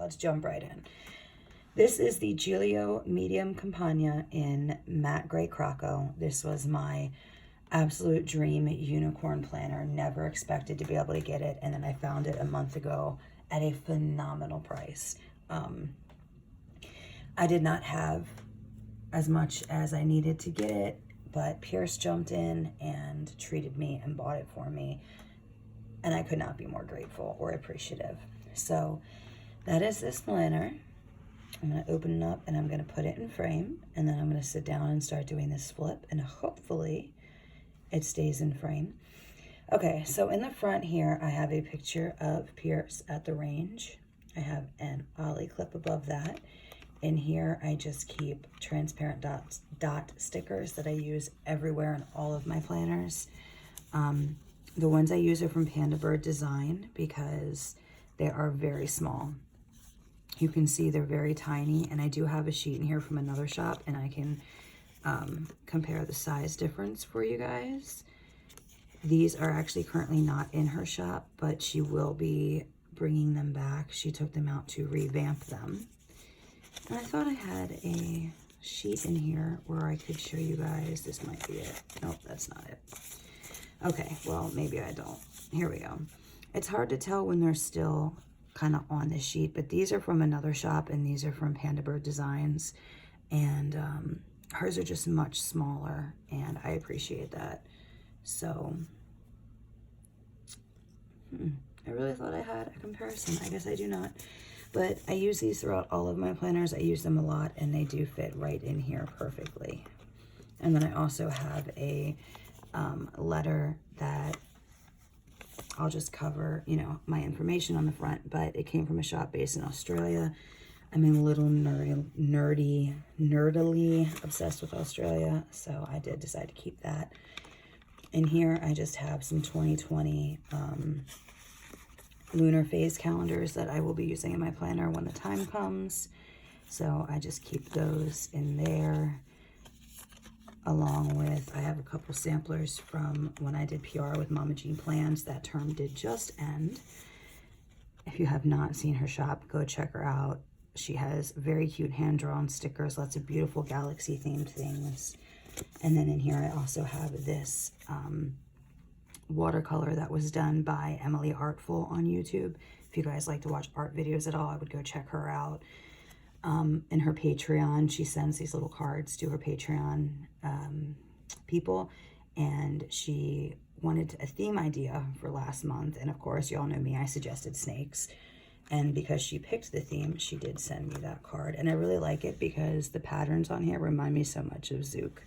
let's jump right in. This is the Gillio Medium Compagna in matte gray croco. This was my absolute dream unicorn planner. Never expected to be able to get it, and then I found it a month ago at a phenomenal price. I did not have as much as I needed to get it, but Pierce jumped in and treated me and bought it for me, and I could not be more grateful or appreciative. So that is this planner. I'm going to open it up and I'm going to put it in frame, and then I'm going to sit down and start doing this flip, and hopefully it stays in frame. Okay, so in the front here, I have a picture of Pierce at the range. I have an ollie clip above that. In here, I just keep transparent dot stickers that I use everywhere in all of my planners. The ones I use are from Panda Bird Design because they are very small. You can see they're very tiny, and I do have a sheet in here from another shop, and I can compare the size difference for you guys. These are actually currently not in her shop, but she will be bringing them back. She took them out to revamp them. And I thought I had a sheet in here where I could show you guys. This might be it. Nope, that's not it. Okay, well, maybe I don't. Here we go. It's hard to tell when they're still kind of on the sheet, but these are from another shop, and these are from Panda Bird Designs. And hers are just much smaller, and I appreciate that. So, I really thought I had a comparison. I guess I do not. But I use these throughout all of my planners. I use them a lot, and they do fit right in here perfectly. And then I also have a letter that I'll just cover, you know, my information on the front, but it came from a shop based in Australia. I'm a little nerdily obsessed with Australia, so I did decide to keep that. In here, I just have some 2020 lunar phase calendars that I will be using in my planner when the time comes. So I just keep those in there, along with, I have a couple samplers from when I did PR with Mama Jean Plans. That term did just end. If you have not seen her shop, go check her out. She has very cute hand-drawn stickers, lots of beautiful galaxy-themed things. And then in here, I also have this watercolor that was done by Emily Artful on YouTube. If you guys like to watch art videos at all, I would go check her out. In her Patreon, she sends these little cards to her Patreon people, and she wanted a theme idea for last month, and of course, y'all know me, I suggested snakes. And because she picked the theme, she did send me that card, and I really like it because the patterns on here remind me so much of Zook,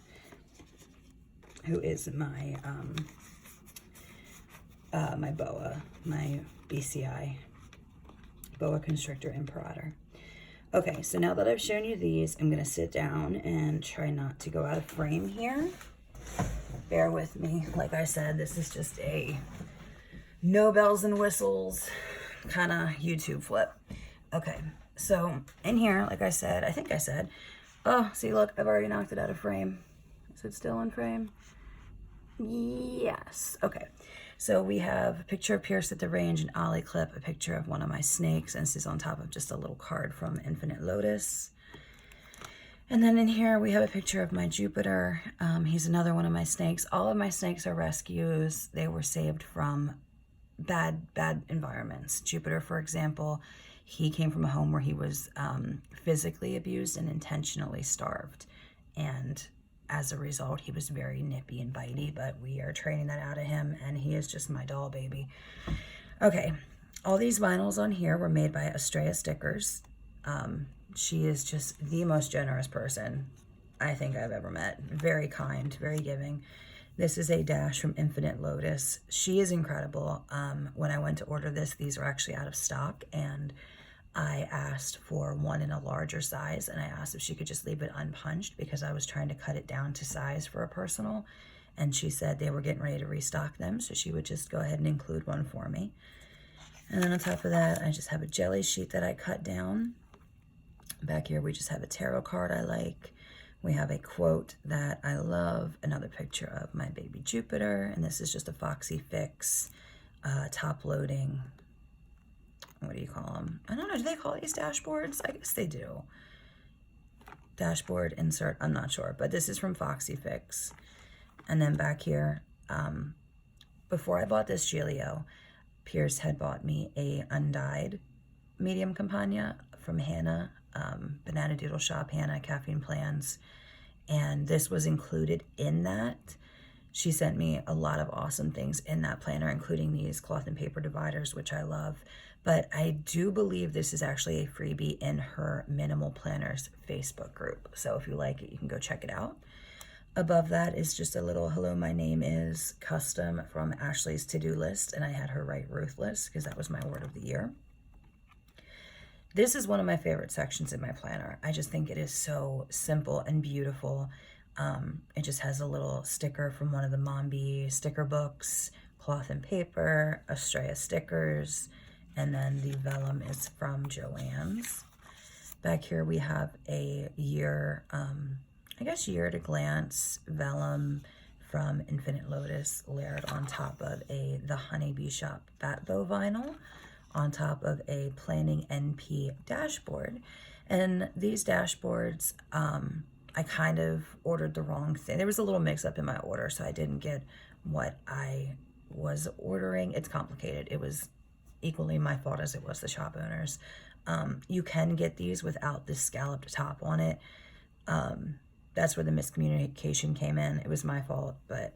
who is my my boa, my BCI, boa constrictor imperator. Okay, so now that I've shown you these, I'm gonna sit down and try not to go out of frame here. Bear with me. Like I said, this is just a no bells and whistles kind of YouTube flip. Okay, so in here, like I said, I think I said, oh, see, look, I've already knocked it out of frame. Is it still in frame? Yes. Okay. So we have a picture of Pierce at the range, an ollie clip, a picture of one of my snakes, and this is on top of just a little card from Infinite Lotus. And then in here we have a picture of my Jupiter. He's another one of my snakes. All of my snakes are rescues. They were saved from bad environments. Jupiter, for example, he came from a home where he was physically abused and intentionally starved. And as a result, he was very nippy and bitey, but we are training that out of him, and he is just my doll baby. Okay, all these vinyls on here were made by Estrella Stickers. She is just the most generous person I think I've ever met. Very kind, very giving. This is a dash from Infinite Lotus. She is incredible. When I went to order this, these were actually out of stock, and I asked for one in a larger size, and I asked if she could just leave it unpunched because I was trying to cut it down to size for a personal, and she said they were getting ready to restock them, so she would just go ahead and include one for me. And then on top of that, I just have a jelly sheet that I cut down. Back here, we just have a tarot card I like. We have a quote that I love, another picture of my baby Jupiter, and this is just a Foxy Fix top-loading what do you call them? I don't know, do they call these dashboards? I guess they do. Dashboard insert, I'm not sure, but this is from Foxy Fix. And then back here, before I bought this Gillio, Pierce had bought me a undyed Medium Compagna from Hannah, Banana Doodle Shop, Hannah, Caffeine Plans, and this was included in that. She sent me a lot of awesome things in that planner, including these cloth and paper dividers, which I love. But I do believe this is actually a freebie in her Minimal Planners Facebook group. So if you like it, you can go check it out. Above that is just a little hello, my name is custom from Ashley's to-do list. And I had her write ruthless because that was my word of the year. This is one of my favorite sections in my planner. I just think it is so simple and beautiful. It just has a little sticker from one of the Mombi sticker books, cloth and paper, Estrella stickers, and then the vellum is from Joann's. Back here we have a year, I guess year at a glance vellum from Infinite Lotus layered on top of the Honeybee Shop Bat Bow vinyl on top of a Planning NP dashboard. And these dashboards, I kind of ordered the wrong thing. There was a little mix up in my order, so I didn't get what I was ordering. It's complicated. It was equally my fault as it was the shop owners. You can get these without the scalloped top on it. That's where the miscommunication came in. It was my fault, but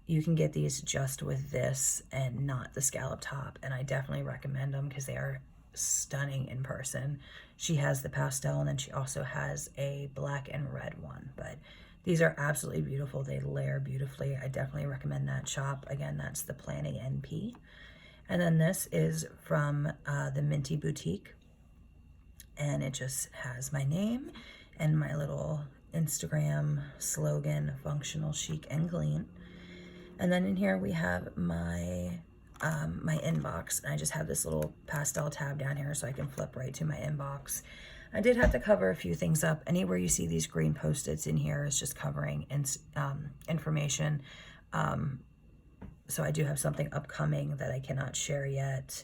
you can get these just with this and not the scallop top. And I definitely recommend them because they are stunning in person. She has the pastel and then she also has a black and red one, but these are absolutely beautiful. They layer beautifully. I definitely recommend that shop. Again, that's the Planning NP. And then this is from the Minty Boutique, and it just has my name and my little Instagram slogan, functional, chic, and clean. And then in here we have my my inbox, and I just have this little pastel tab down here so I can flip right to my inbox. I did have to cover a few things up. Anywhere you see these green post-its in here is just covering information. So I do have something upcoming that I cannot share yet.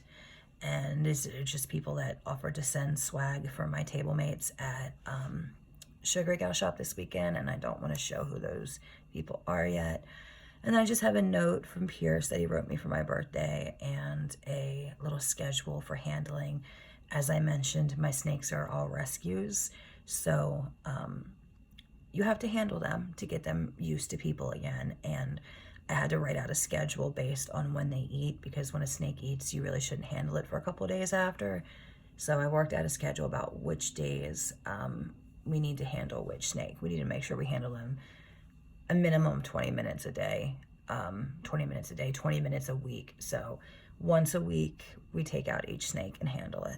And this is just people that offered to send swag for my table mates at Sugar Gal Shop this weekend, and I don't want to show who those people are yet. And I just have a note from Pierce that he wrote me for my birthday and a little schedule for handling. As I mentioned, my snakes are all rescues, so you have to handle them to get them used to people again. And I had to write out a schedule based on when they eat, because when a snake eats, you really shouldn't handle it for a couple of days after. So I worked out a schedule about which days we need to handle which snake. We need to make sure we handle them a minimum 20 minutes a day, 20 minutes a day, 20 minutes a week. So once a week, we take out each snake and handle it.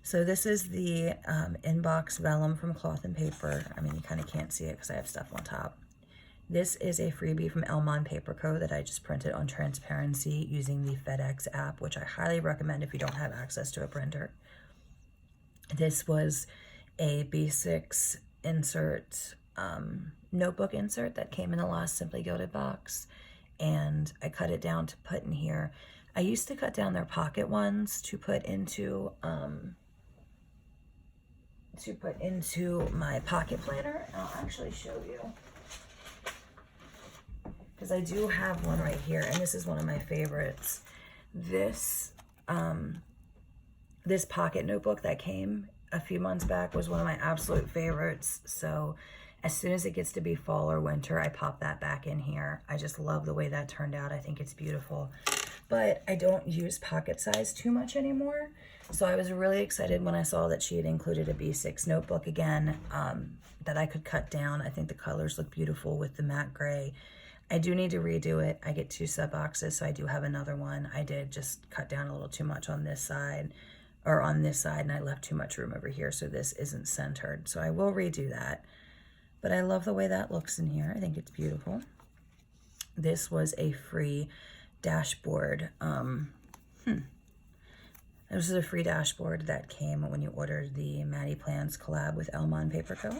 So this is the inbox vellum from Cloth and Paper. I mean, you kind of can't see it because I have stuff on top. This is a freebie from Elmon Paper Co. that I just printed on transparency using the FedEx app, which I highly recommend if you don't have access to a printer. This was a B6 insert, notebook insert that came in the last Simply Gilded box, and I cut it down to put in here. I used to cut down their pocket ones to put into my pocket planner. I'll actually show you, because I do have one right here, and this is one of my favorites. This this pocket notebook that came a few months back was one of my absolute favorites. So as soon as it gets to be fall or winter, I pop that back in here. I just love the way that turned out. I think it's beautiful. But I don't use pocket size too much anymore. So I was really excited when I saw that she had included a B6 notebook again, that I could cut down. I think the colors look beautiful with the matte gray. I do need to redo it. I get 2 sub boxes, so I do have another one. I did just cut down a little too much on this side, or on this side, and I left too much room over here, so this isn't centered. So I will redo that. But I love the way that looks in here. I think it's beautiful. This was a free dashboard. This is a free dashboard that came when you ordered the Maddie Plans collab with Elmon Paper Co.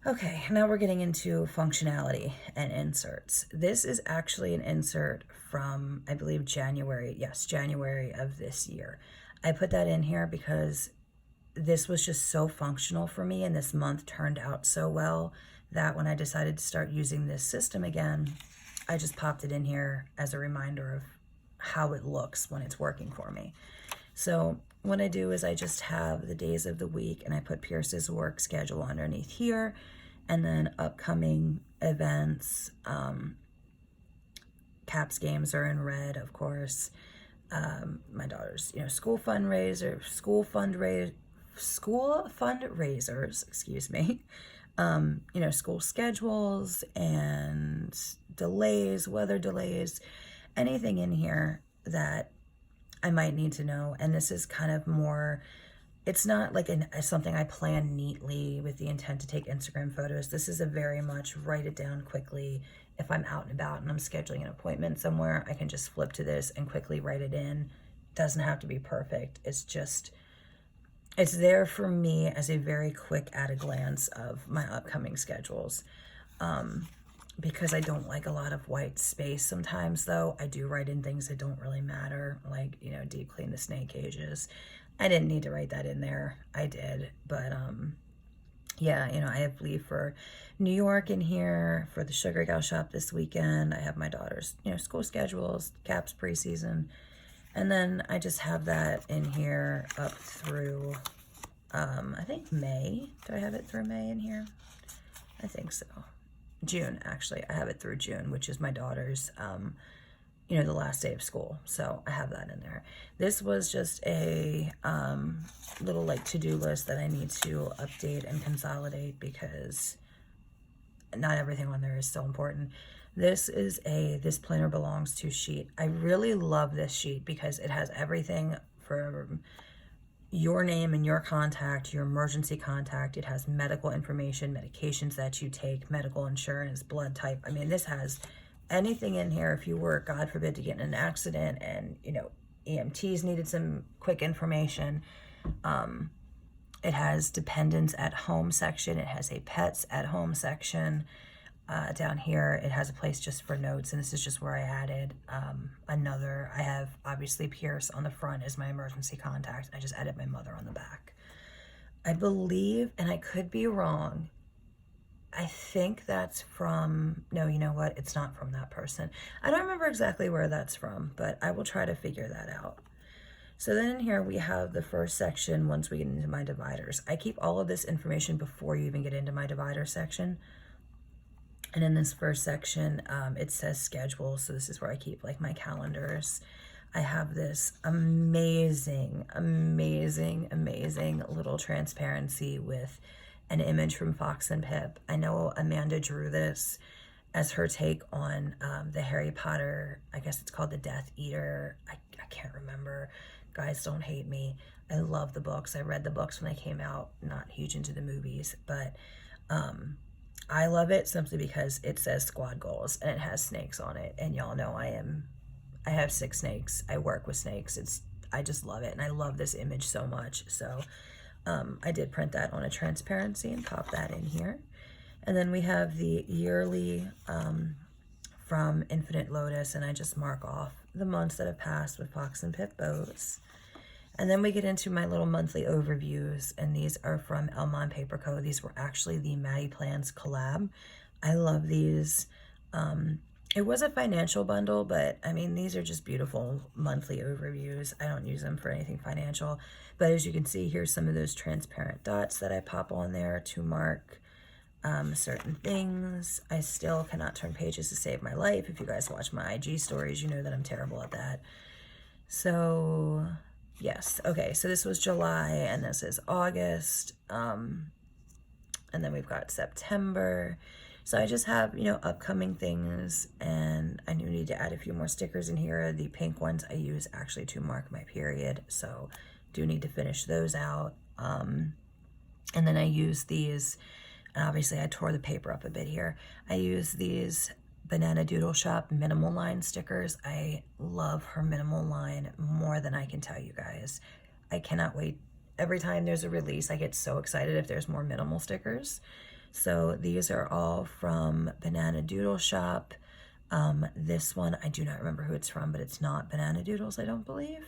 Okay, now we're getting into functionality and inserts. This is actually an insert from, I believe, January. Yes, January of this year. I put that in here because this was just so functional for me, and this month turned out so well that when I decided to start using this system again, I just popped it in here as a reminder of how it looks when it's working for me. So what I do is I just have the days of the week, and I put Pierce's work schedule underneath here, and then upcoming events. Caps games are in red, of course. My daughter's, school fundraisers, excuse me. School schedules and delays, weather delays, anything in here that I might need to know. And this is kind of more, it's not like something I plan neatly with the intent to take Instagram photos. This is a very much write it down quickly. If I'm out and about and I'm scheduling an appointment somewhere, I can just flip to this and quickly write it in. Doesn't have to be perfect. It's there for me as a very quick at a glance of my upcoming schedules. Because I don't like a lot of white space sometimes, though, I do write in things that don't really matter, like, deep clean the snake cages. I didn't need to write that in there. I did, but yeah, I have leave for New York in here for the Sugar Gal shop this weekend. I have my daughter's, school schedules, Caps preseason, and then I just have that in here up through, I think May. Do I have it through May in here? I think so. June, actually. I have it through June, which is my daughter's, the last day of school. So I have that in there. This was just a little to-do list that I need to update and consolidate because not everything on there is so important. This is This Planner Belongs To sheet. I really love this sheet because it has everything from your name and your contact, your emergency contact. It has medical information, medications that you take, medical insurance, blood type. I mean, this has anything in here. If you were, God forbid, to get in an accident and, EMTs needed some quick information. It has dependents at home section. It has a pets at home section. Down here, it has a place just for notes, and this is just where I added I have obviously Pierce on the front as my emergency contact. I just added my mother on the back. I believe, and I could be wrong, I think that's from, no, you know what? It's not from that person. I don't remember exactly where that's from, but I will try to figure that out. So then in here we have the first section once we get into my dividers. I keep all of this information before you even get into my divider section. And in this first section, it says schedule. So this is where I keep my calendars. I have this amazing, amazing, amazing little transparency with an image from Fox and Pip. I know Amanda drew this as her take on the Harry Potter, I guess it's called the Death Eater. I can't remember. Guys, don't hate me. I love the books. I read the books when they came out. Not huge into the movies, but I love it simply because it says squad goals and it has snakes on it. And y'all know I have 6 snakes. I work with snakes. I just love it. And I love this image so much. So I did print that on a transparency and pop that in here. And then we have the yearly from Infinite Lotus, and I just mark off the months that have passed with Fox and Pip bows. And then we get into my little monthly overviews, and these are from Elmont Paper Co. These were actually the Maddie Plans collab. I love these. It was a financial bundle, but I mean, these are just beautiful monthly overviews. I don't use them for anything financial, but as you can see, here's some of those transparent dots that I pop on there to mark certain things. I still cannot turn pages to save my life. If you guys watch my IG stories, you know that I'm terrible at that. So yes, okay, so this was July and this is August, and then we've got September. So I just have, upcoming things, and I do need to add a few more stickers in here. The pink ones I use actually to mark my period, so do need to finish those out. And then I use these, and obviously I tore the paper up a bit here. I use these Banana Doodle Shop minimal line stickers. I love her minimal line more than I can tell you guys. I cannot wait. Every time there's a release, I get so excited if there's more minimal stickers. So these are all from Banana Doodle Shop. This one, I do not remember who it's from, but it's not Banana Doodles, I don't believe.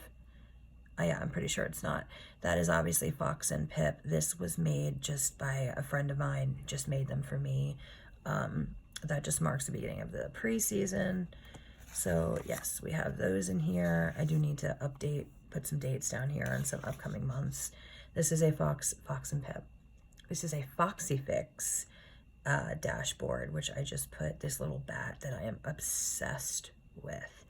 Yeah, I'm pretty sure it's not. That is obviously Fox and Pip. This was made just by a friend of mine, just made them for me. That just marks the beginning of the preseason. So yes, we have those in here. I do need to update, put some dates down here on some upcoming months. This is a Fox and Pip. This is a Foxy Fix dashboard, which I just put this little bat that I am obsessed with.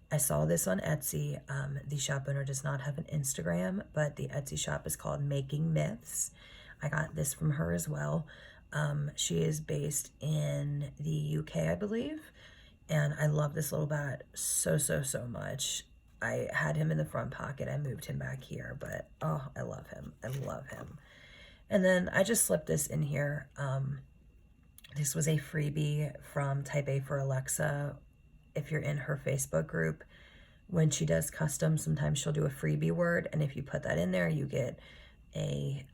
I saw this on Etsy. The shop owner does not have an Instagram, but the Etsy shop is called Making Myths. I got this from her as well. She is based in the UK, I believe, and I love this little bat so much. I had him in the front pocket. I moved him back here, but oh, I love him. I love him. And then I just slipped this in here. This was a freebie from Type A for Alexa. If you're in her Facebook group, when she does custom, sometimes she'll do a freebie word, and if you put that in there, you get a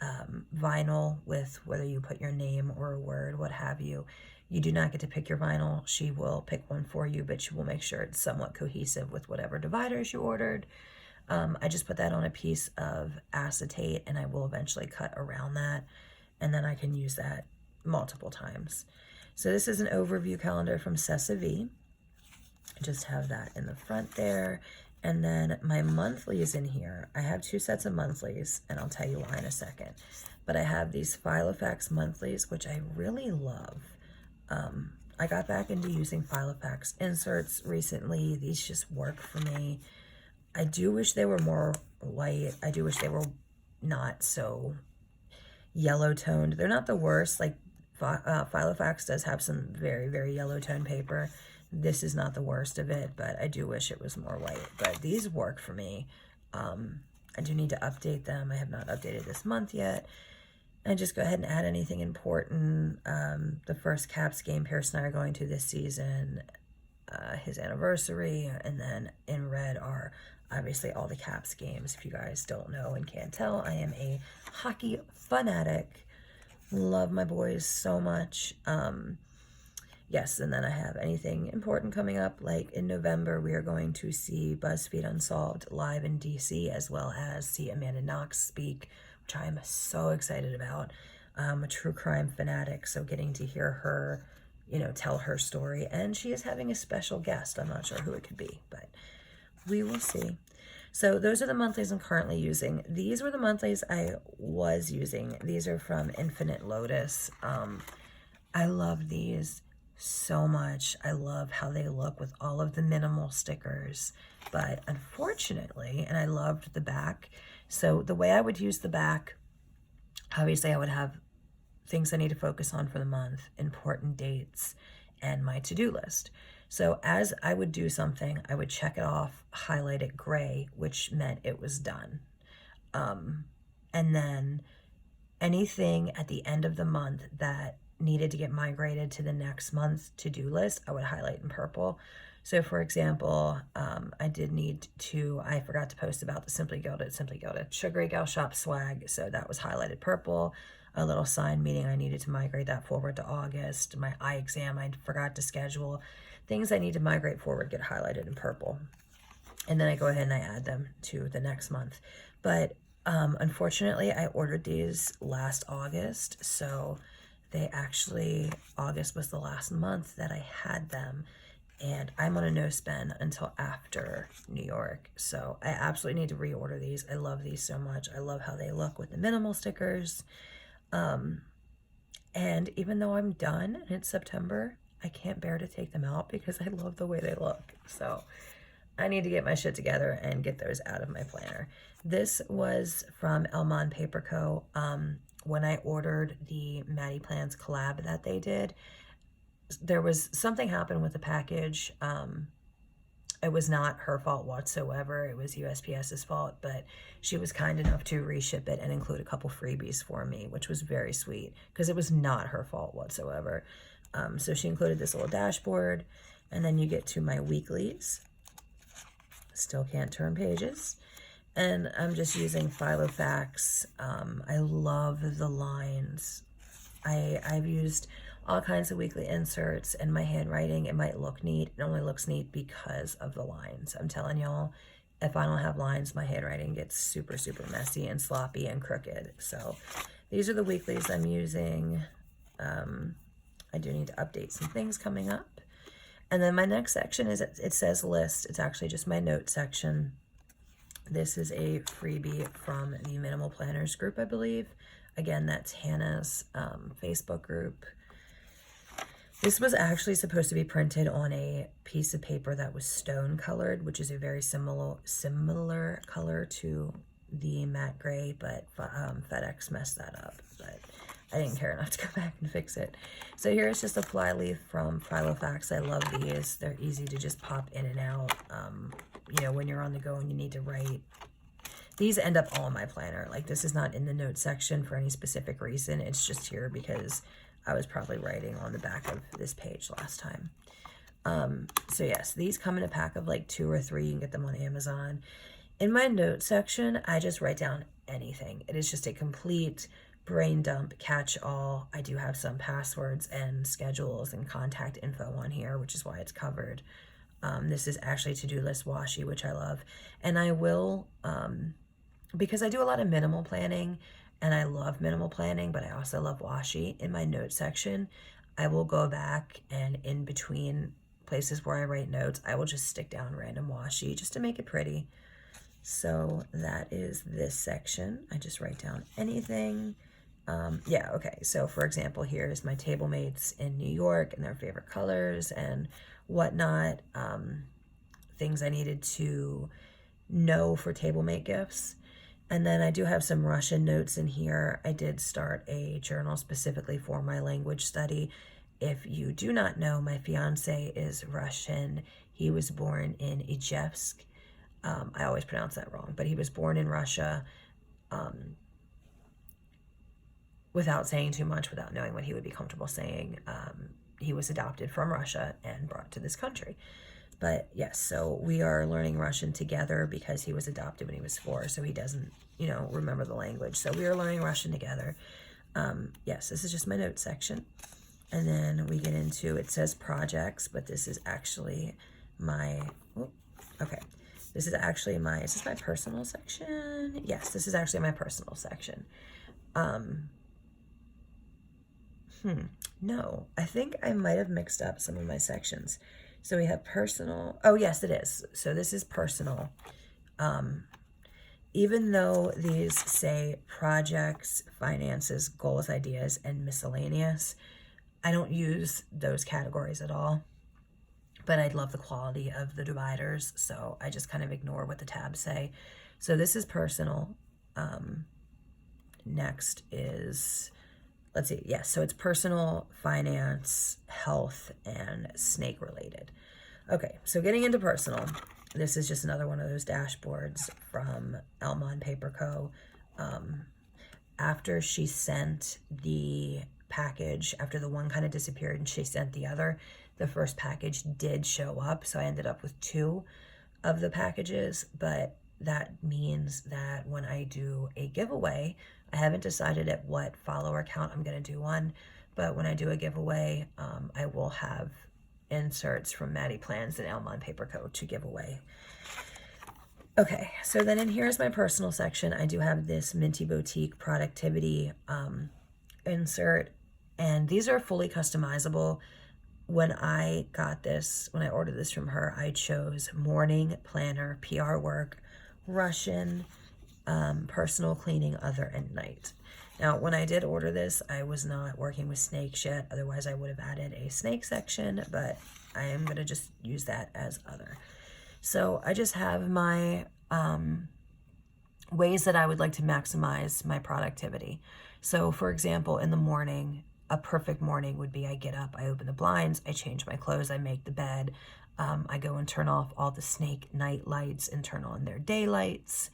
vinyl with whether you put your name or a word, what have you. You do not get to pick your vinyl. She will pick one for you, but she will make sure it's somewhat cohesive with whatever dividers you ordered. I just put that on a piece of acetate, and I will eventually cut around that, and then I can use that multiple times. So this is an overview calendar from Cessa. Just have that in the front there. And then my monthlies in here. I have 2 sets of monthlies, and I'll tell you why in a second. But I have these Filofax monthlies, which I really love. I got back into using Filofax inserts recently. These just work for me. I do wish they were more white. I do wish they were not so yellow toned. They're not the worst. Like Filofax does have some very yellow toned paper. This is not the worst of it, but I do wish it was more white. But these work for me. I do need to update them. I have not updated this month yet. And just go ahead and add anything important. The first Caps game Pierce and I are going to this season, his anniversary, and then in red are obviously all the Caps games. If you guys don't know and can't tell, I am a hockey fanatic. Love my boys so much. Yes, and then I have anything important coming up, like in November, we are going to see BuzzFeed Unsolved live in DC, as well as see Amanda Knox speak, which I am so excited about. I'm a true crime fanatic, so getting to hear her, you know, tell her story, and she is having a special guest. I'm not sure who it could be, but we will see. So those are the monthlies I'm currently using. These were the monthlies I was using. These are from Infinite Lotus. I love these so much. I love how they look with all of the minimal stickers, but unfortunately, and I loved the back. So the way I would use the back, obviously I would have things I need to focus on for the month, important dates, and my to-do list. So as I would do something, I would check it off, highlight it gray, which meant it was done. And then anything at the end of the month that needed to get migrated to the next month's to-do list, I would highlight in purple. So for example, I forgot to post about the Simply Gilded Sugary Gal Shop swag, so that was highlighted purple. A little sign meeting, I needed to migrate that forward to August. My eye exam, I forgot to schedule. Things I need to migrate forward get highlighted in purple. And then I go ahead and I add them to the next month. But unfortunately, I ordered these last August, so August was the last month that I had them, and I'm on a no spend until after New York. So I absolutely need to reorder these. I love these so much. I love how they look with the minimal stickers. And even though I'm done and it's September, I can't bear to take them out because I love the way they look. So I need to get my shit together and get those out of my planner. This was from Elmon Paper Co. When I ordered the Maddie Plans collab that they did, there was something happened with the package. It was not her fault whatsoever. It was USPS's fault, but she was kind enough to reship it and include a couple freebies for me, which was very sweet because it was not her fault whatsoever. So she included this little dashboard, and then you get to my weeklies. Still can't turn pages. And I'm just using Filofax. I love the lines. I've used all kinds of weekly inserts, and my handwriting, it might look neat. It only looks neat because of the lines. I'm telling y'all, if I don't have lines, my handwriting gets super, super messy and sloppy and crooked. So these are the weeklies I'm using. I do need to update some things coming up. And then my next section is, it says list. It's actually just my note section. This is a freebie from the Minimal Planners group, I believe. Again, that's Hannah's Facebook group. This was actually supposed to be printed on a piece of paper that was stone colored, which is a very similar color to the matte gray, but FedEx messed that up. But I didn't care enough to go back and fix it. So here's just a flyleaf from Filofax. I love these. They're easy to just pop in and out. You know, when you're on the go and you need to write. These end up all in my planner. Like, this is not in the notes section for any specific reason. It's just here because I was probably writing on the back of this page last time. So yes, these come in a pack of like 2 or 3. You can get them on Amazon. In my notes section, I just write down anything. It is just a complete brain dump, catch-all. I do have some passwords and schedules and contact info on here, which is why it's covered. This is actually to-do list washi, which I love. And I will, because I do a lot of minimal planning, and I love minimal planning, but I also love washi. In my notes section, I will go back, and in between places where I write notes, I will just stick down random washi just to make it pretty. So that is this section. I just write down anything. Yeah, okay. So for example, here's my table mates in New York and their favorite colors and whatnot. Things I needed to know for table mate gifts. And then I do have some Russian notes in here. I did start a journal specifically for my language study. If you do not know, my fiance is Russian. He was born in Ijevsk. I always pronounce that wrong, but he was born in Russia. Without saying too much, without knowing what he would be comfortable saying, he was adopted from Russia and brought to this country. But yes, so we are learning Russian together because he was adopted when he was 4, so he doesn't, you know, remember the language. So we are learning Russian together. Yes, this is just my notes section. And then we get into, it says projects, but this is actually my, okay. This is actually my, is this my personal section? Yes, this is actually my personal section. No, I think I might have mixed up some of my sections. So we have personal. Oh, yes, it is. So this is personal. Even though these say projects, finances, goals, ideas, and miscellaneous, I don't use those categories at all. But I love the quality of the dividers, so I just kind of ignore what the tabs say. So this is personal. Next is, let's see, yes, so it's personal, finance, health, and snake related. Okay, so getting into personal, this is just another one of those dashboards from Elmon Paper Co. After she sent the package, after the one kind of disappeared and she sent the other, the first package did show up, so I ended up with 2 of the packages, but that means that when I do a giveaway, I haven't decided at what follower count I'm going to do one, but when I do a giveaway, I will have inserts from Maddie Plans and Elmon Paper Co. to give away. Okay, so then in here is my personal section. I do have this Minty Boutique productivity insert, and these are fully customizable. When I got this, when I ordered this from her, I chose morning, planner, PR work, Russian, personal, cleaning, other, and night. Now, when I did order this, I was not working with snakes yet. Otherwise, I would have added a snake section, but I am going to just use that as other. So I just have my ways that I would like to maximize my productivity. So for example, in the morning, a perfect morning would be I get up, I open the blinds, I change my clothes, I make the bed, I go and turn off all the snake night lights and turn on their daylights.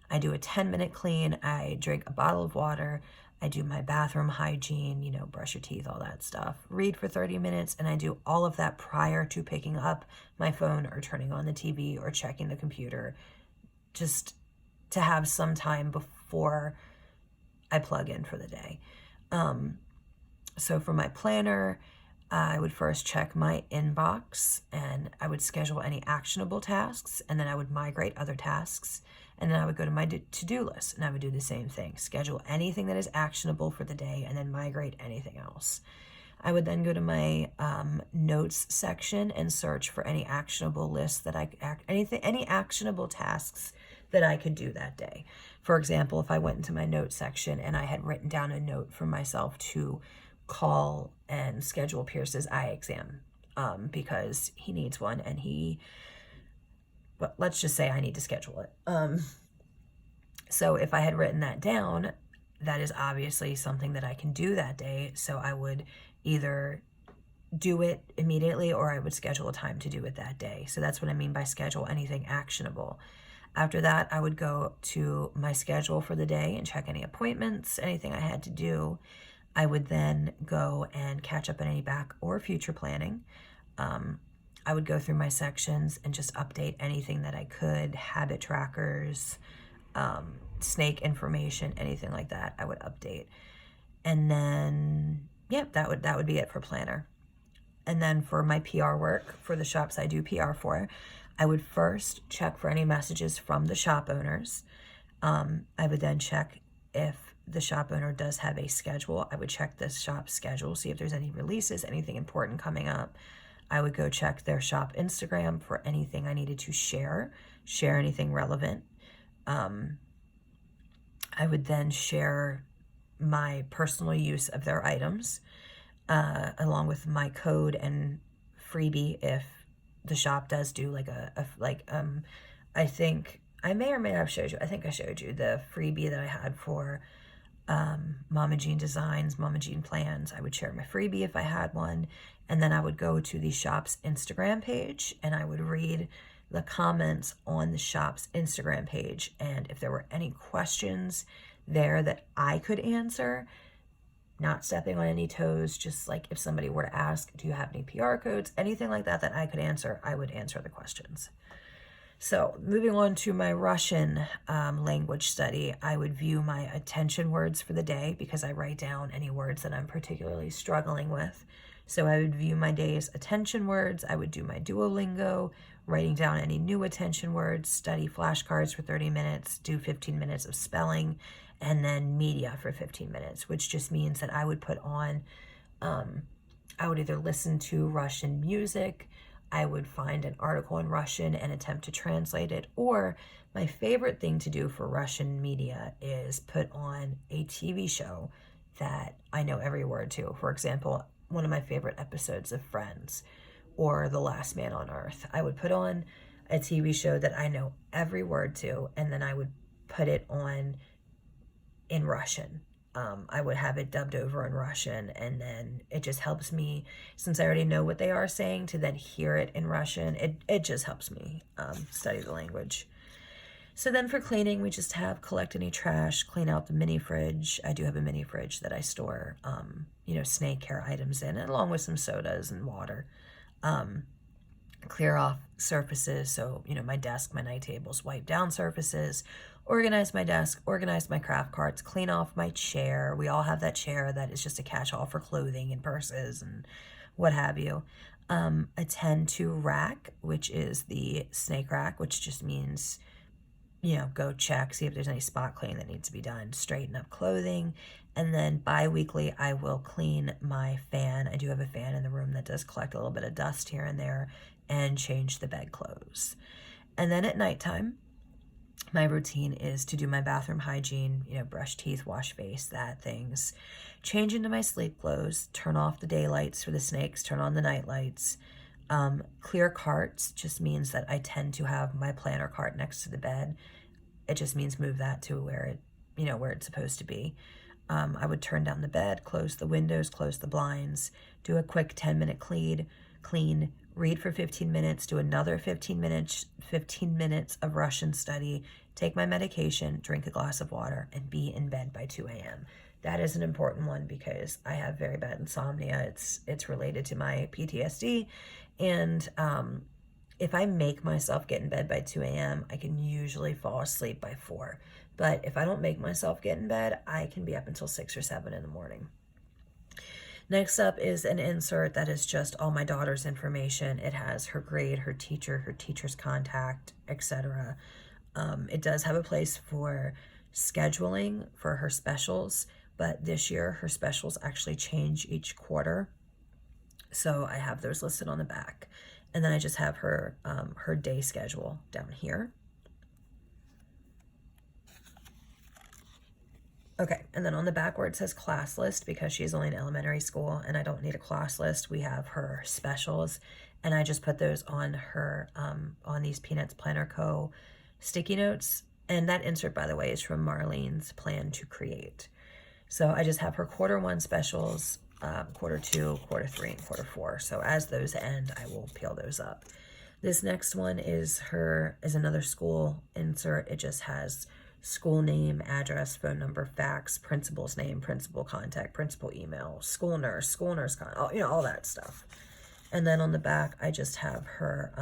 I do a 10-minute clean, I drink a bottle of water, I do my bathroom hygiene, you know, brush your teeth, all that stuff, read for 30 minutes, and I do all of that prior to picking up my phone or turning on the TV or checking the computer, just to have some time before I plug in for the day. So for my planner, I would first check my inbox and I would schedule any actionable tasks, and then I would migrate other tasks, and then I would go to my to-do list and I would do the same thing. Schedule anything that is actionable for the day and then migrate anything else. I would then go to my notes section and search for any actionable lists that any actionable tasks that I could do that day. For example, if I went into my notes section and I had written down a note for myself to call and schedule Pierce's eye exam, because he needs one, and but let's just say I need to schedule it. So if I had written that down, that is obviously something that I can do that day. So I would either do it immediately or I would schedule a time to do it that day. So that's what I mean by schedule anything actionable. After that, I would go to my schedule for the day and check any appointments, anything I had to do. I would then go and catch up on any back or future planning. I would go through my sections and just update anything that I could, habit trackers, snake information, anything like that, I would update. And then, yeah, that would be it for planner. And then for my PR work, for the shops I do PR for, I would first check for any messages from the shop owners. I would then check if the shop owner does have a schedule. I would check the shop schedule, see if there's any releases, anything important coming up. I would go check their shop Instagram for anything I needed to share anything relevant. I would then share my personal use of their items, along with my code and freebie if the shop does do like I think I may or may not have showed you. I think I showed you the freebie that I had for Mama Jean Designs, Mama Jean Plans. I would share my freebie if I had one, and then I would go to the shop's Instagram page and I would read the comments on the shop's Instagram page, and if there were any questions there that I could answer, not stepping on any toes, just like if somebody were to ask, do you have any PR codes, anything like that that I could answer, I would answer the questions. So moving on to my Russian language study, I would view my attention words for the day because I write down any words that I'm particularly struggling with. So I would view my day's attention words. I would do my Duolingo, writing down any new attention words, study flashcards for 30 minutes, do 15 minutes of spelling, and then media for 15 minutes, which just means that I would put on, I would either listen to Russian music, I would find an article in Russian and attempt to translate it, or my favorite thing to do for Russian media is put on a TV show that I know every word to. For example, one of my favorite episodes of Friends or The Last Man on Earth. I would put on a TV show that I know every word to, and then I would put it on in Russian. I would have it dubbed over in Russian, and then it just helps me, since I already know what they are saying, to then hear it in Russian. It just helps me study the language. So then for cleaning, we just have collect any trash, clean out the mini fridge. I do have a mini fridge that I store, snake care items in, along with some sodas and water. Clear off surfaces, so, my desk, my night tables, wipe down surfaces, organize my desk, organize my craft carts, clean off my chair. We all have that chair that is just a catch-all for clothing and purses and what have you. Attend to rack, which is the snake rack, which just means, go check, see if there's any spot cleaning that needs to be done, straighten up clothing. And then bi-weekly, I will clean my fan. I do have a fan in the room that does collect a little bit of dust here and there, and change the bedclothes. And then at nighttime, my routine is to do my bathroom hygiene, brush teeth, wash face, things. Change into my sleep clothes, turn off the daylights for the snakes, turn on the night lights. Clear carts just means that I tend to have my planner cart next to the bed. It just means move that to where it's supposed to be. I would turn down the bed, close the windows, close the blinds, do a quick 10-minute clean, read for 15 minutes, do another 15 minutes of Russian study, take my medication, drink a glass of water, and be in bed by 2 a.m. That is an important one because I have very bad insomnia. It's related to my PTSD, and if I make myself get in bed by 2 a.m., I can usually fall asleep by 4. But if I don't make myself get in bed, I can be up until 6 or 7 in the morning. Next up is an insert that is just all my daughter's information. It has her grade, her teacher, her teacher's contact, etc. It does have a place for scheduling for her specials, but this year her specials actually change each quarter. So I have those listed on the back. And then I just have her, her day schedule down here. Okay, and then on the back where it says class list, because she's only in elementary school and I don't need a class list, we have her specials, and I just put those on her, on these Peanuts Planner Co. sticky notes. And that insert, by the way, is from Marlene's Plan to Create. So I just have her quarter 1 specials, quarter 2, quarter 3, and quarter 4. So as those end, I will peel those up. This next one is another school insert. It just has school name, address, phone number, fax, principal's name, principal contact, principal email, school nurse contact, you know, all that stuff. And then on the back, I just have her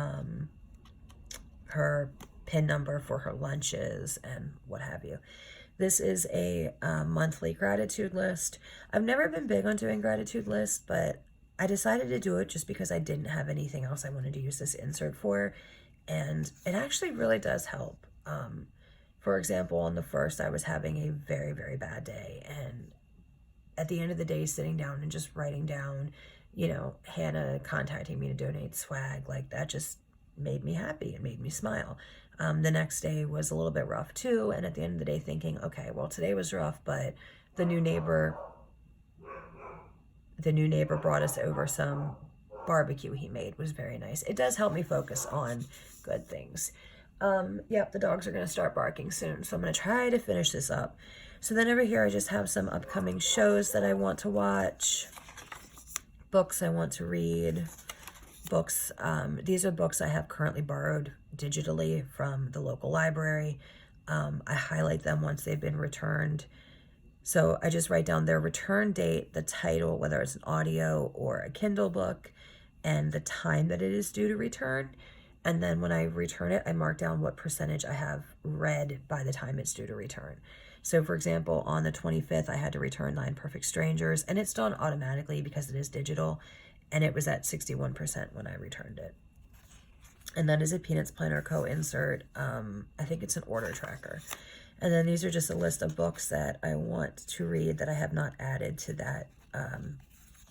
her PIN number for her lunches and what have you. This is a monthly gratitude list. I've never been big on doing gratitude lists, but I decided to do it just because I didn't have anything else I wanted to use this insert for. And it actually really does help. For example, on the first, I was having a very, very bad day. And at the end of the day, sitting down and just writing down, you know, Hannah contacting me to donate swag, like that just made me happy and made me smile. The next day was a little bit rough too. And at the end of the day thinking, okay, well, today was rough, but the new neighbor brought us over some barbecue he made. It was very nice. It does help me focus on good things. Yep, the dogs are going to start barking soon, so I'm going to try to finish this up. So then over here, I just have some upcoming shows that I want to watch, books I want to read, books. These are books I have currently borrowed digitally from the local library. I highlight them once they've been returned. So I just write down their return date, the title, whether it's an audio or a Kindle book, and the time that it is due to return. And then when I return it, I mark down what percentage I have read by the time it's due to return. So for example, on the 25th, I had to return 9 Perfect Strangers, and it's done automatically because it is digital, and it was at 61% when I returned it. And that is a Peanuts Planner Co. insert. I think it's an order tracker. And then these are just a list of books that I want to read that I have not added to that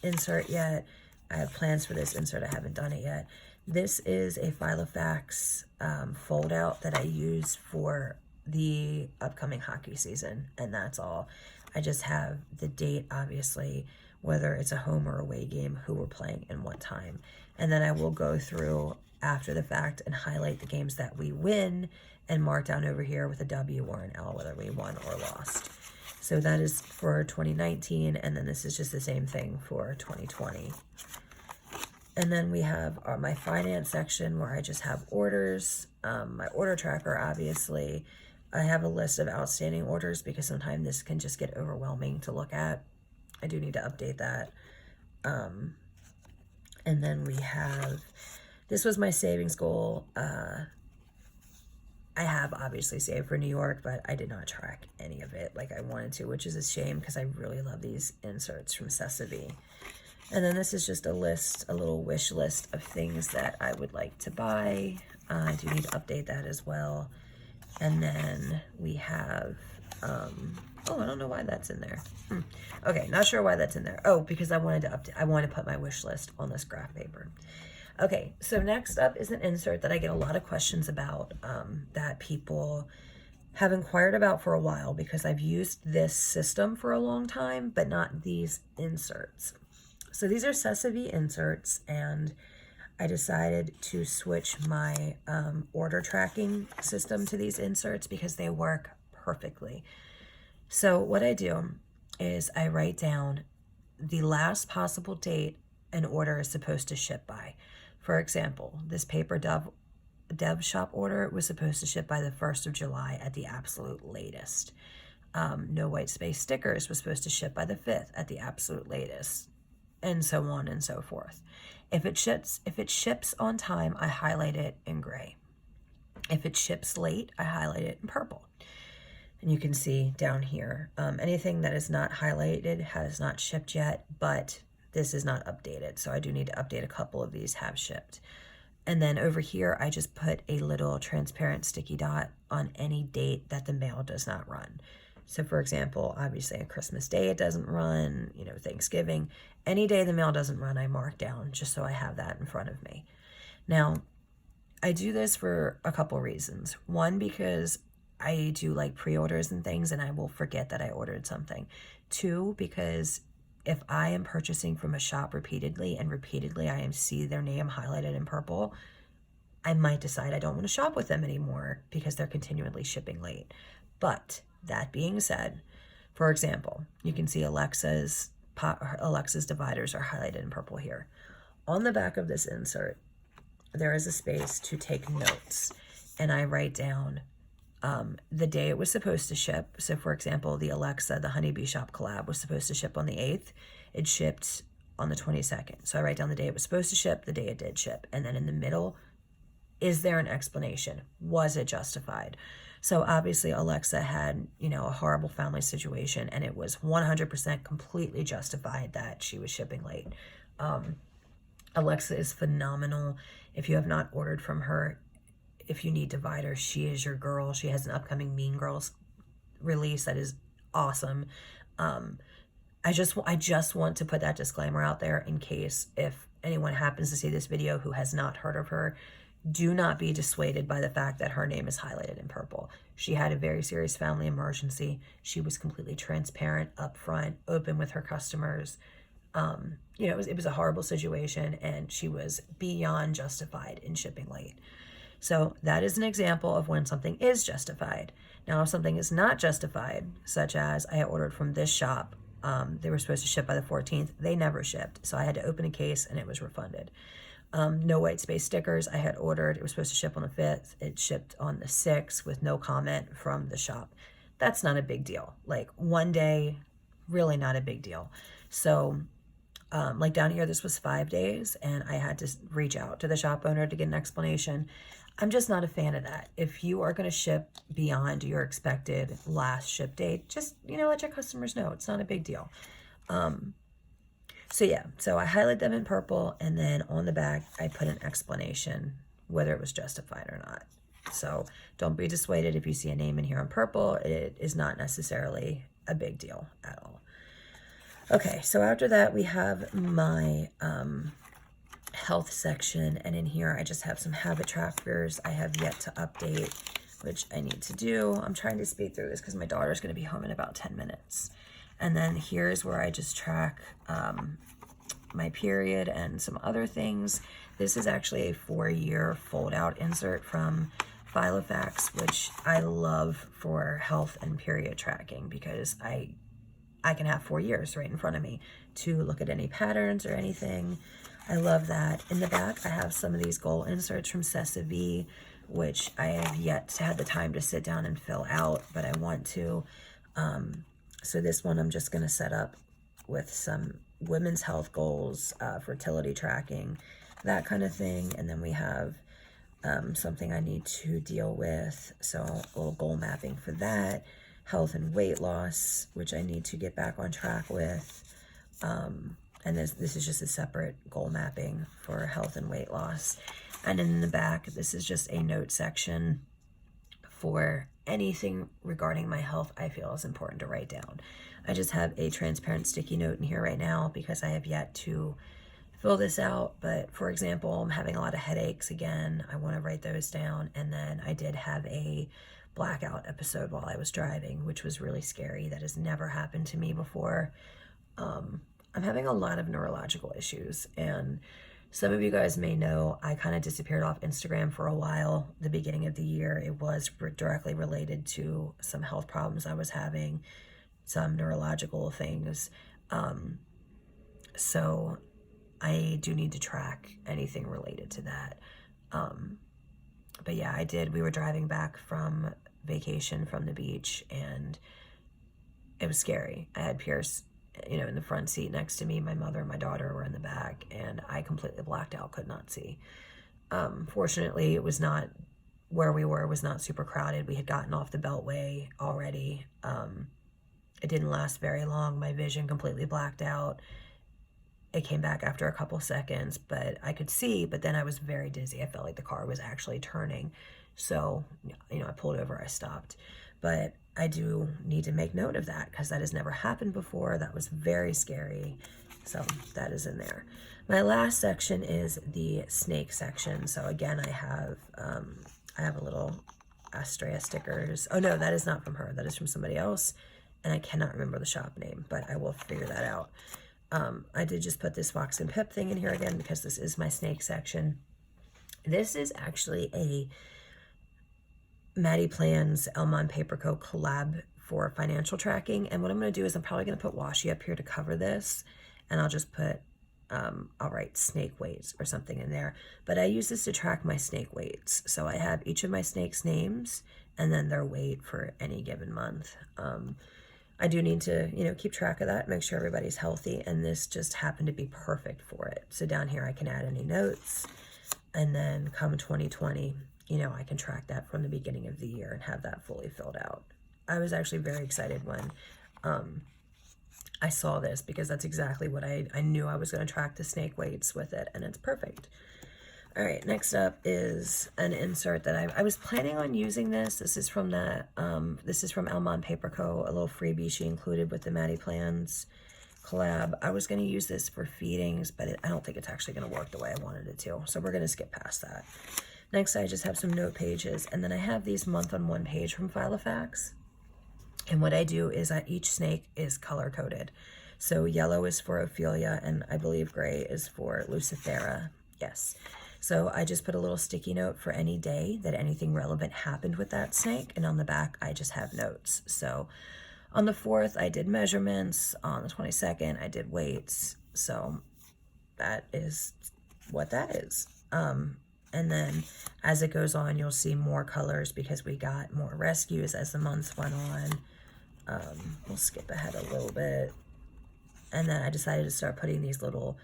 insert yet. I have plans for this insert. I haven't done it yet. This is a Filofax fold out that I use for the upcoming hockey season, and that's all. I just have the date, obviously, whether it's a home or away game, who we're playing and what time. And then I will go through after the fact and highlight the games that we win and mark down over here with a W or an L, whether we won or lost. So that is for 2019, and then this is just the same thing for 2020. And then we have my finance section where I just have orders, my order tracker, obviously. I have a list of outstanding orders because sometimes this can just get overwhelming to look at. I do need to update that. And then we have, this was my savings goal. I have obviously saved for New York, but I did not track any of it like I wanted to, which is a shame because I really love these inserts from Sesame. And then this is just a list, a little wish list of things that I would like to buy. I do need to update that as well. And then we have, oh, I don't know why that's in there. Okay, not sure why that's in there. Oh, because I wanted to update, I want to put my wish list on this graph paper. Okay, so next up is an insert that I get a lot of questions about that people have inquired about for a while because I've used this system for a long time, but not these inserts. So these are Sesame inserts, and I decided to switch my order tracking system to these inserts because they work perfectly. So what I do is I write down the last possible date an order is supposed to ship by. For example, this paper Dev Shop order was supposed to ship by the 1st of July at the absolute latest. No white space stickers was supposed to ship by the 5th at the absolute latest, and so on and so forth. If it ships on time, I highlight it in gray. If it ships late, I highlight it in purple. And you can see down here, anything that is not highlighted has not shipped yet, but this is not updated. So I do need to update a couple of these have shipped. And then over here, I just put a little transparent sticky dot on any date that the mail does not run. So for example, obviously on Christmas Day, it doesn't run, you know, Thanksgiving, any day the mail doesn't run, I mark down just so I have that in front of me. Now, I do this for a couple reasons. One, because I do like pre-orders and things and I will forget that I ordered something. Two, because if I am purchasing from a shop repeatedly and repeatedly I see their name highlighted in purple, I might decide I don't want to shop with them anymore because they're continually shipping late. But that being said, for example, you can see Alexa's dividers are highlighted in purple here. On the back of this insert, there is a space to take notes, and I write down the day it was supposed to ship. So for example, the Alexa, the Honeybee Shop collab was supposed to ship on the 8th. It shipped on the 22nd. So I write down the day it was supposed to ship, the day it did ship. And then in the middle, is there an explanation? Was it justified? So obviously Alexa had, you know, a horrible family situation, and it was 100% completely justified that she was shipping late. Alexa is phenomenal. If you have not ordered from her, if you need dividers, she is your girl. She has an upcoming Mean Girls release that is awesome. I just want to put that disclaimer out there in case if anyone happens to see this video who has not heard of her, do not be dissuaded by the fact that her name is highlighted in purple. She had a very serious family emergency. She was completely transparent, upfront, open with her customers. You know, it was a horrible situation, and she was beyond justified in shipping late. So that is an example of when something is justified. Now, if something is not justified, such as I ordered from this shop, they were supposed to ship by the 14th, they never shipped. So I had to open a case and it was refunded. No white space stickers I had ordered. It was supposed to ship on the 5th. It shipped on the 6th with no comment from the shop. That's not a big deal. Like one day, really not a big deal. So like down here, this was 5 days and I had to reach out to the shop owner to get an explanation. I'm just not a fan of that. If you are going to ship beyond your expected last ship date, just, you know, let your customers know. It's not a big deal. So yeah, so I highlight them in purple, and then on the back, I put an explanation, whether it was justified or not. So don't be dissuaded if you see a name in here in purple. It is not necessarily a big deal at all. Okay, so after that, we have my health section, and in here, I just have some habit trackers I have yet to update, which I need to do. I'm trying to speed through this because my daughter's going to be home in about 10 minutes. And then here's where I just track my period and some other things. This is actually a 4-year fold-out insert from Filofax, which I love for health and period tracking because I can have 4 years right in front of me to look at any patterns or anything. I love that. In the back, I have some of these goal inserts from Cessav, which I have yet to have the time to sit down and fill out, but I want to. So this one I'm just going to set up with some women's health goals, fertility tracking, that kind of thing. And then we have something I need to deal with. So a little goal mapping for that. Health and weight loss, which I need to get back on track with. And this is just a separate goal mapping for health and weight loss. And in the back, this is just a note section for anything regarding my health I feel is important to write down. I just have a transparent sticky note in here right now because I have yet to fill this out. But for example, I'm having a lot of headaches again. I want to write those down. And then I did have a blackout episode while I was driving, which was really scary. That has never happened to me before. I'm having a lot of neurological issues, and some of you guys may know I kind of disappeared off Instagram for a while. The beginning of the year, it was directly related to some health problems I was having, some neurological things. So I do need to track anything related to that. But yeah, I did. We were driving back from vacation from the beach, and it was scary. I had Pierce, you know, in the front seat next to me. My mother and my daughter were in the back, and I completely blacked out, could not see. Fortunately, it was not, where we were was not super crowded. We had gotten off the Beltway already. It didn't last very long. My vision completely blacked out. it came back after a couple seconds, but I could see, but then I was very dizzy. I felt like the car was actually turning. So, you know, I pulled over, I stopped. But I do need to make note of that because that has never happened before. That was very scary. So that is in there. My last section is the snake section. So again, I have a little Astrea stickers. Oh no, that is not from her. That is from somebody else. And I cannot remember the shop name, but I will figure that out. I did just put this Fox and Pip thing in here again because this is my snake section. This is actually a Maddie Plans Elmon Paper Co. collab for financial tracking. And what I'm going to do is I'm probably going to put washi up here to cover this. And I'll just put, I'll write snake weights or something in there. But I use this to track my snake weights. So I have each of my snakes' names and then their weight for any given month. I do need to, you know, keep track of that, make sure everybody's healthy, and this just happened to be perfect for it. So down here I can add any notes, and then come 2020, you know, I can track that from the beginning of the year and have that fully filled out. I was actually very excited when I saw this because that's exactly what I knew I was going to track the snake weights with it, and it's perfect. All right, next up is an insert that I was planning on using this. This is from the, this is from Elmon Paper Co., a little freebie she included with the Maddie Plans collab. I was going to use this for feedings, but I don't think it's actually going to work the way I wanted it to. So we're going to skip past that. Next, I just have some note pages, and then I have these month on one page from Filofax. And what I do is each snake is color-coded. So yellow is for Ophelia, and I believe gray is for Lucifera. Yes. So I just put a little sticky note for any day that anything relevant happened with that snake. And on the back, I just have notes. So on the 4th, I did measurements. On the 22nd, I did weights. So that is what that is. And then as it goes on, you'll see more colors because we got more rescues as the months went on. We'll skip ahead a little bit. And then I decided to start putting these little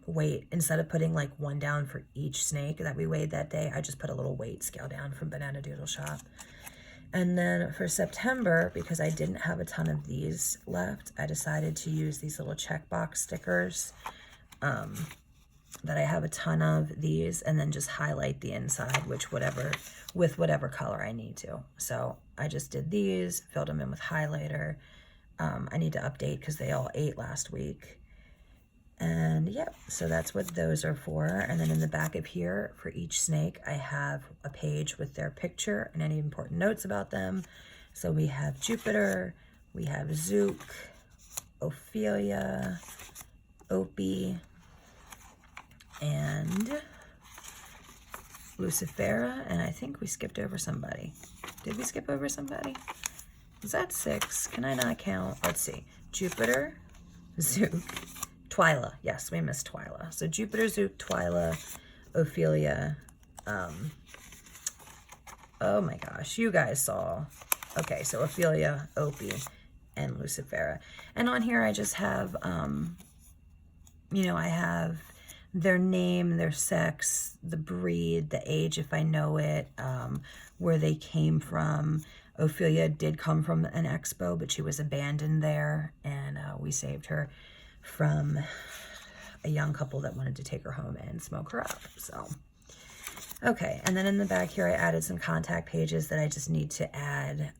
weight, instead of putting like one down for each snake that we weighed that day, I just put a little weight scale down from Banana Doodle Shop. And then for September, because I didn't have a ton of these left, I decided to use these little checkbox stickers that I have a ton of these, and then just highlight the inside with whatever color I need to. So I just did these, filled them in with highlighter. I need to update because they all ate last week. And yep, so that's what those are for. And then in the back of here, for each snake, I have a page with their picture and any important notes about them. So we have Jupiter, we have Zook, Ophelia, Opie, and Lucifera, and I think we skipped over somebody. Did we skip over somebody? Is that 6? Can I not count? Let's see. Jupiter, Zook, Twyla. Yes, we missed Twyla. So Jupiter, Zook, Twyla, Ophelia. Oh my gosh, you guys saw. Okay, so Ophelia, Opie, and Lucifera. And on here I just have, you know, I have their name, their sex, the breed, the age if I know it, where they came from. Ophelia did come from an expo, but she was abandoned there, and we saved her from a young couple that wanted to take her home and smoke her up. So, okay, and then in the back here I added some contact pages that I just need to add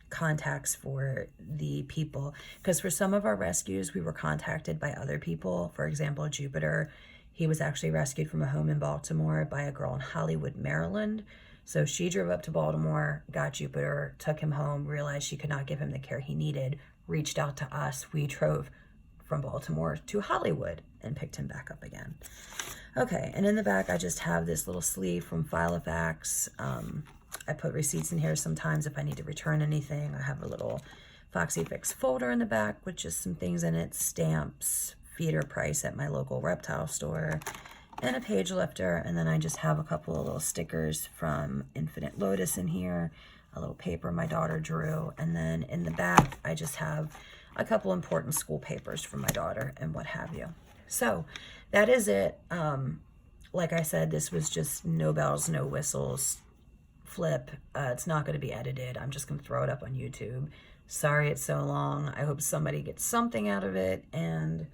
contacts for the people, because for some of our rescues we were contacted by other people. For example, Jupiter, he was actually rescued from a home in Baltimore by a girl in Hollywood, Maryland. So she drove up to Baltimore, got Jupiter, took him home, realized she could not give him the care he needed, reached out to us. We drove from Baltimore to Hollywood and picked him back up again. Okay, and in the back I just have this little sleeve from Filofax. I put receipts in here sometimes if I need to return anything. I have a little Foxy Fix folder in the back with just some things in it, stamps, feeder price at my local reptile store, and a page lifter. And then I just have a couple of little stickers from Infinite Lotus in here, a little paper my daughter drew, and then in the back I just have a couple important school papers from my daughter and what have you. So that is it. Like I said, this was just no bells, no whistles, Flip. It's not going to be edited. I'm just going to throw it up on YouTube. Sorry it's so long. I hope somebody gets something out of it. And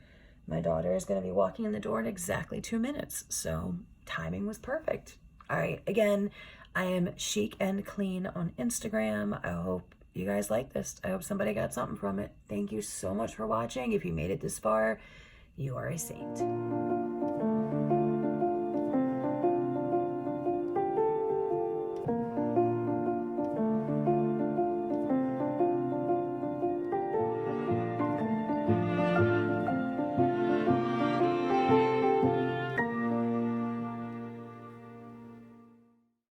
my daughter is going to be walking in the door in exactly 2 minutes. So timing was perfect. All right. Again, I am Chic and Clean on Instagram. I hope you guys like this. I hope somebody got something from it. Thank you so much for watching. If you made it this far, you are a saint.